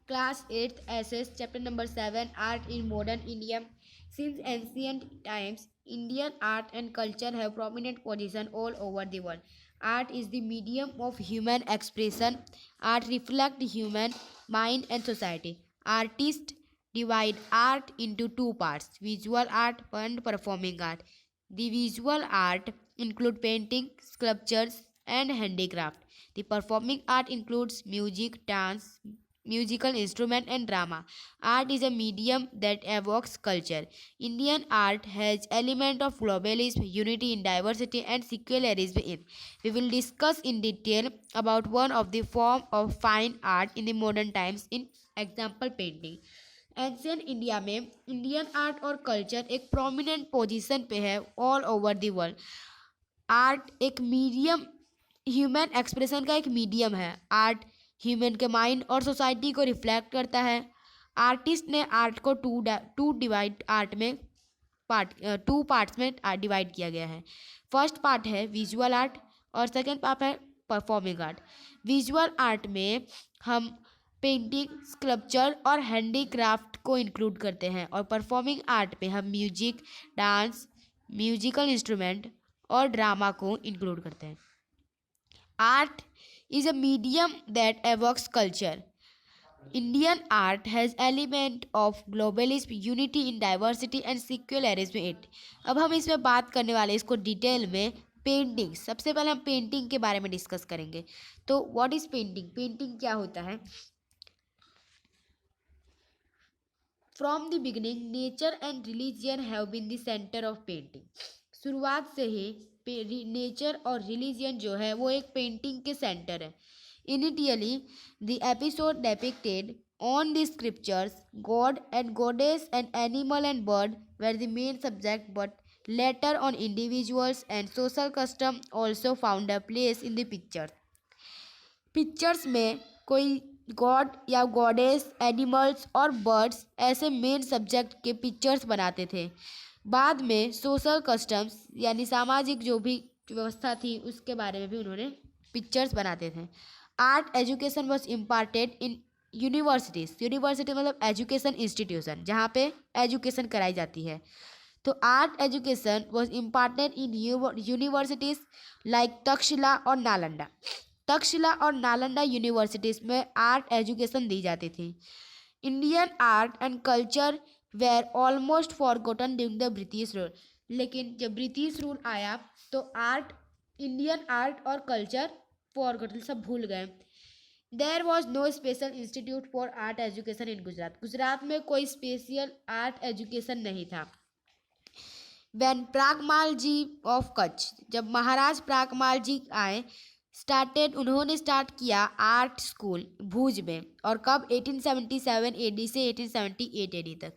Class 8th SS, chapter number 7, Art in Modern India. Since ancient times, Indian art and culture have prominent position all over the world. Art is the medium of human expression. Art reflects human mind and society. Artists divide art into two parts: visual art and performing art. The visual art include painting, sculptures, and handicraft. The performing art includes music, dance, musical instrument, and drama. Art is a medium that evokes culture. Indian art has element of globalism, unity in diversity, and secularism in. We will discuss in detail about one of the form of fine art in the modern times in example painting. Ancient India में Indian art और culture एक prominent position पे है all over the world. Art एक medium, human expression का एक medium है। Art human के माइंड और सोसाइटी को रिफ्लेक्ट करता है। आर्टिस्ट ने आर्ट को टू पार्ट्स में डिवाइड किया गया है। फर्स्ट पार्ट है विजुअल आर्ट और सेकेंड पार्ट है परफॉर्मिंग आर्ट। विजुअल आर्ट में हम पेंटिंग, स्कल्पचर और हैंडीक्राफ्ट को इंक्लूड करते हैं और परफॉर्मिंग आर्ट में हम म्यूजिक, डांस, म्यूजिकल इंस्ट्रूमेंट और ड्रामा को इंक्लूड करते हैं। Art is a medium that evokes culture. Indian art has element of globalism, unity in diversity and secularism in it. अब हम इसमें बात करने वाले इसको डिटेल में पेंटिंग। सबसे पहले हम पेंटिंग के बारे में डिस्कस करेंगे। तो व्हाट इज पेंटिंग? पेंटिंग क्या होता है? From the beginning nature and religion have been the centre of painting. शुरुआत से ही नेचर और रिलीजियन जो है वो एक पेंटिंग के सेंटर है। Initially the episode depicted on the scriptures god and goddess and animal and bird were the main subject, but later on individuals and social custom also found a place in the pictures. Pictures में कोई god या goddess, animals और birds ऐसे main subject के pictures बनाते थे। बाद में सोशल कस्टम्स यानी सामाजिक जो भी व्यवस्था थी उसके बारे में भी उन्होंने पिक्चर्स बनाते थे। Art education was imparted in universities. University मतलब एजुकेशन इंस्टीट्यूशन, जहाँ पे एजुकेशन कराई जाती है। तो art education was imparted in universities like Takshashila और नालंदा। तक्षशिला और नालंदा यूनिवर्सिटीज़ में आर्ट एजुकेशन दी जाती थी। Indian art and culture were almost forgotten during the British rule. लेकिन जब ब्रिटिश रूल आया तो इंडियन आर्ट और कल्चर फॉरगॉटन, सब भूल गए। There was no special institute for art education in Gujarat. Gujarat में कोई स्पेशल आर्ट एजुकेशन नहीं था। वैन प्रागमाल जी ऑफ कच्छ, जब महाराज प्रागमाल जी आए, उन्होंने स्टार्ट किया आर्ट स्कूल भुज में। और कब? 1877 एडी से 1878 एडी तक।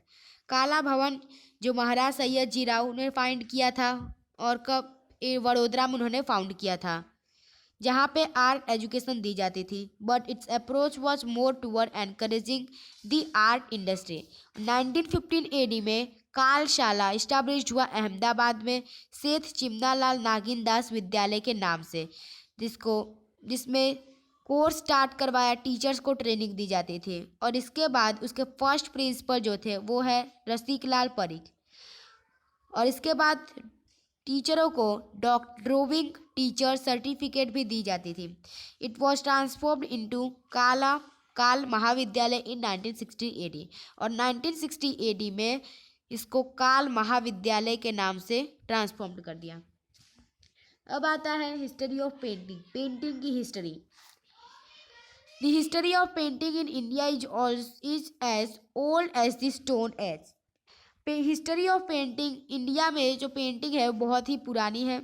काला भवन जो महाराज सैयद जी राव ने फाइंड किया था, और कब? वडोदरा में उन्होंने फाउंड किया था, जहाँ पे आर्ट एजुकेशन दी जाती थी। But its approach was more toward encouraging the art industry. 1915 AD में कार्यशाला इस्टाब्लिश्ड हुआ अहमदाबाद में सेठ चिमनालाल नागिन दास विद्यालय के नाम से, जिसमें कोर्स स्टार्ट करवाया, टीचर्स को ट्रेनिंग दी जाती थी। और इसके बाद उसके फर्स्ट प्रिंसिपल जो थे वो है रसिकलाल परिख। और इसके बाद टीचरों को ड्राइंग टीचर सर्टिफिकेट भी दी जाती थी। इट वॉज ट्रांसफॉर्म्ड इनटू काल महाविद्यालय इन 1960 एडी। और 1960 एडी में इसको काल महाविद्यालय के नाम से ट्रांसफॉर्म कर दिया। अब आता है हिस्ट्री ऑफ पेंटिंग। पेंटिंग की history. The history of painting in India is as old as the stone age. History of painting, India में जो पेंटिंग है वो बहुत ही पुरानी है।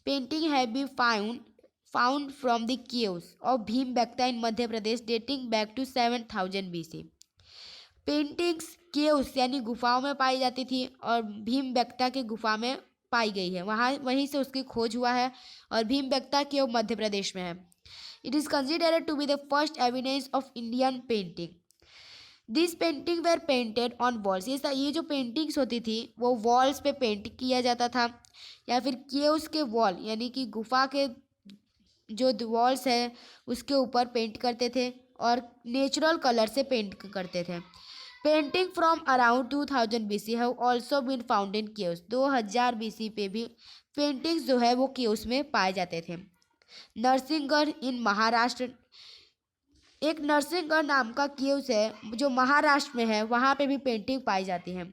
पेंटिंग है be found from the caves of Bhimbetka in Madhya Pradesh dating back to 7000 BC। Paintings caves यानी गुफाओं में पाई जाती थी और भीमबेटका के गुफा में पाई गई है, वहीं से उसकी खोज हुआ है। और भीमबेटका केव मध्य प्रदेश में है। It is considered to be the first evidence of Indian painting. This painting were painted on walls. ये जो पेंटिंग्स होती थी वो वॉल्स पे पेंट किया जाता था, या फिर केव्स के वॉल यानी कि गुफा के जो वॉल्स है उसके ऊपर पेंट करते थे। और नेचुरल कलर से पेंट करते थे। Painting from around 2000 BC have also been found in caves. 2000 BC पे भी पेंटिंग्स जो है वो केव्स में पाए जाते थे। नरसिंहगढ़ इन महाराष्ट्र, एक नरसिंहगढ़ नाम का केव्स है जो महाराष्ट्र में है, वहाँ पे भी पेंटिंग पाई जाती है।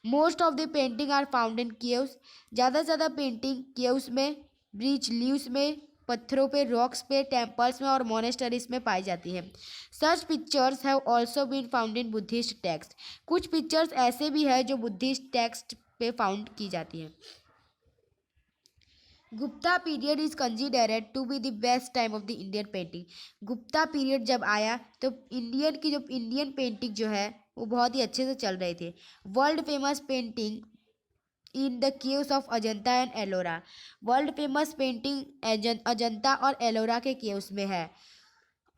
Most of the painting are found in caves. ज़्यादा से ज़्यादा पेंटिंग केव्स में, ब्रिज लीव्स में, पत्थरों पे, रॉक्स पे, टेम्पल्स में और मोनेस्टरीज में पाई जाती है। Such pictures have also been found in Buddhist text. कुछ पिक्चर्स ऐसे भी है जो बुद्धिस्ट टेक्स्ट पे फाउंड की जाती है। Gupta period is considered to be the best time of the Indian painting. Gupta period जब आया तो इंडियन पेंटिंग जो है वो बहुत ही अच्छे से चल रहे थे। World famous painting in the caves of Ajanta and Ellora. World famous painting Ajanta और एलोरा के केव्स में है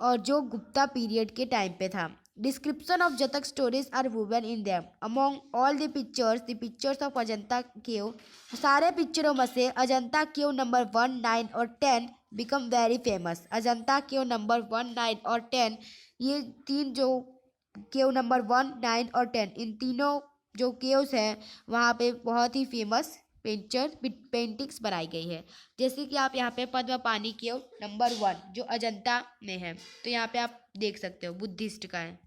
और जो गुप्ता पीरियड के टाइम पे था। Description of Jataka stories are woven in them. Among all the pictures of Ajanta cave, सारे पिक्चरों में से अजंता केव नंबर 1, 9 और 10 बिकम वेरी फेमस। अजंता केव नंबर 1, 9 और 10, ये तीन जो केव नंबर 1, 9 और 10, इन तीनों जो केव्स हैं वहाँ पे बहुत ही फेमस पेंटिंग्स बनाई गई है। जैसे कि आप यहाँ पे पद्म पानी केव नंबर 1 जो अजंता में है, तो यहाँ पे आप देख सकते हो बुद्धिस्ट का है।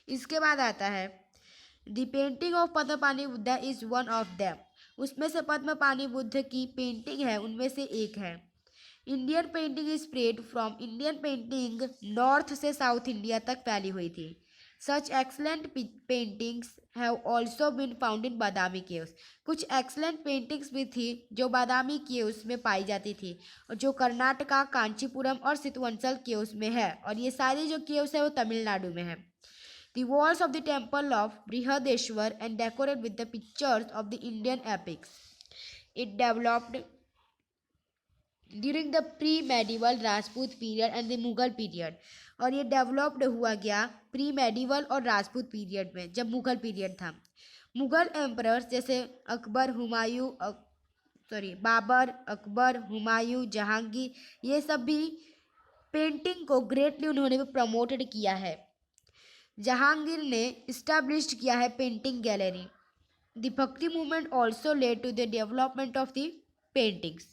इसके बाद आता है द पेंटिंग ऑफ पद्म पानी Buddha is one of them. उसमें से पद्म पानी बुद्ध की पेंटिंग है, उनमें से एक है। Indian painting is spread from, Indian painting north से साउथ इंडिया तक फैली हुई थी। Such excellent paintings have also been found in Badami caves. कुछ एक्सलेंट पेंटिंग्स भी थी जो बादामी केव्स में पाई जाती थी और जो कर्नाटका, कांचीपुरम और सितवंशल केव्स में है, और ये सारी जो केव्स है वो तमिलनाडु में है। The walls of the temple of Brihadeshwar and decorated with the pictures of the Indian epics. It developed during the pre-medieval Rajput period and the Mughal period. और ये डेवलप्ड हुआ गया प्री मेडिवल और Rajput period में, जब Mughal period था। Mughal emperors जैसे बाबर, अकबर, हुमायूं, जहांगीर, ये सब भी पेंटिंग को ग्रेटली उन्होंने भी प्रमोटेड किया है। जहांगीर ने इस्टेब्लिश किया है painting gallery. The Bhakti movement also led to the development of the paintings.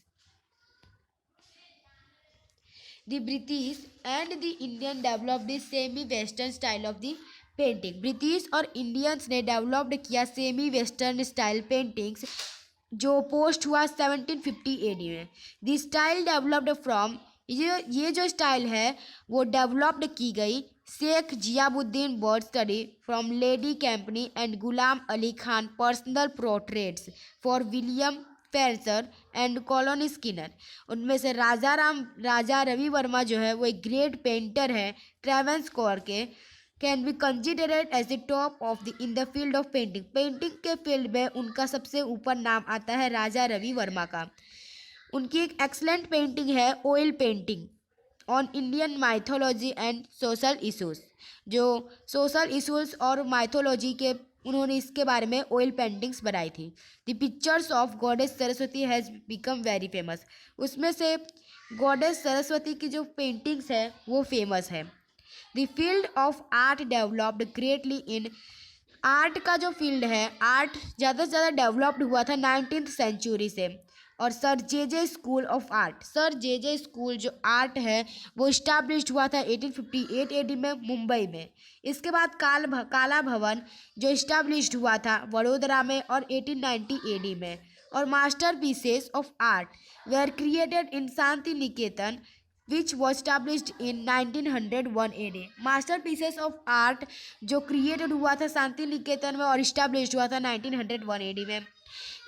The British and the Indian developed the semi western style of the painting. British और इंडियंस ने डेवलप्ड किया सेमी वेस्टर्न स्टाइल पेंटिंग्स, जो post हुआ 1750 AD में। The style developed from, ये जो style है वो डेवलप्ड की गई Sheikh Ziauddin bird study from lady कैंपनी and Ghulam Ali Khan personal portraits for William Fraser and colonel Skinner. उनमें से राजा रवि वर्मा जो है वो एक ग्रेट पेंटर है ट्रेवेंसकोर के, can be considered as the top of the in the field of painting. Painting के फील्ड में उनका सबसे ऊपर नाम आता है राजा रवि वर्मा का। उनकी एक एक्सलेंट पेंटिंग है oil painting on Indian mythology and social issues, जो सोशल इशूज़ और माइथोलॉजी के उन्होंने इसके बारे में ऑयल पेंटिंग्स बनाई थी। The pictures of goddess Saraswati has become very famous. उसमें से गॉडेस सरस्वती की जो पेंटिंग्स है वो फेमस है। The field of art developed greatly in, art का जो फील्ड है, आर्ट ज़्यादा से ज़्यादा डेवलप्ड हुआ था 19th सेंचुरी से। और sir J school of art, sir J school जो आर्ट है वो इस्टेब्लिश्ड हुआ था 1858 AD में मुंबई में। इसके बाद काला भवन जो इस्टेब्लिश्ड हुआ था वडोदरा में और 1890 AD में। और masterpieces of art were created in Shanti Niketan which was established in 1901 AD। Masterpieces of art जो क्रिएटेड हुआ था शांति निकेतन में और इस्टेब्लिश्ड हुआ था 1901 AD में।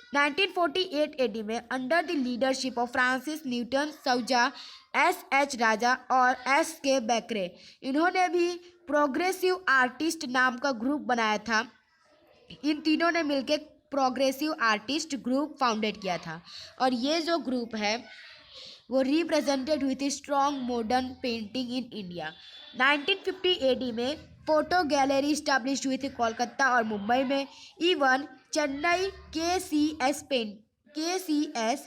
1948 AD में under the leadership of Francis Newton सौजा, SH राजा और SK बेकरे, इन्होंने भी प्रोग्रेसिव आर्टिस्ट नाम का ग्रुप बनाया था। इन तीनों ने मिलकर प्रोग्रेसिव आर्टिस्ट ग्रुप फाउंडेड किया था और ये जो ग्रुप है वो रिप्रेजेंटेड हुई थी strong modern painting in India. 1950 AD में फोटो गैलरी स्टैब्लिश हुई थी कोलकाता और मुंबई में। Even Chennai KCS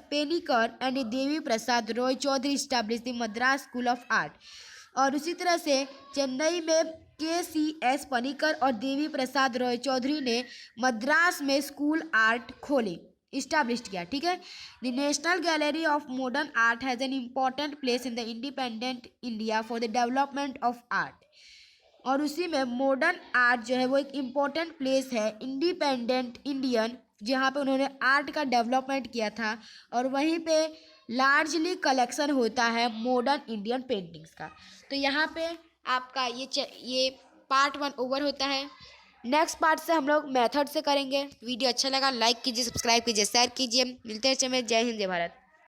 Panicker and Devi Prasad Roy Chowdhury establish the Madras school of art. और उसी तरह से चेन्नई में KCS पनिकर और देवी प्रसाद रॉय चौधरी ने मद्रास में स्कूल आर्ट खोले, इस्टेब्लिश किया। ठीक है। The national gallery of modern art has an important place in the independent India for the development of art. और उसी में मॉडर्न आर्ट जो है वो एक इम्पॉर्टेंट प्लेस है इंडिपेंडेंट इंडियन, जहाँ पे उन्होंने आर्ट का डेवलपमेंट किया था, और वहीं पे लार्जली कलेक्शन होता है मॉडर्न इंडियन पेंटिंग्स का। तो यहाँ पे आपका ये पार्ट 1 ओवर होता है। नेक्स्ट पार्ट से हम लोग मेथड से करेंगे। वीडियो अच्छा लगा लाइक कीजिए, सब्सक्राइब कीजिए, शेयर कीजिए। मिलते हैं। जय हिंद जय भारत।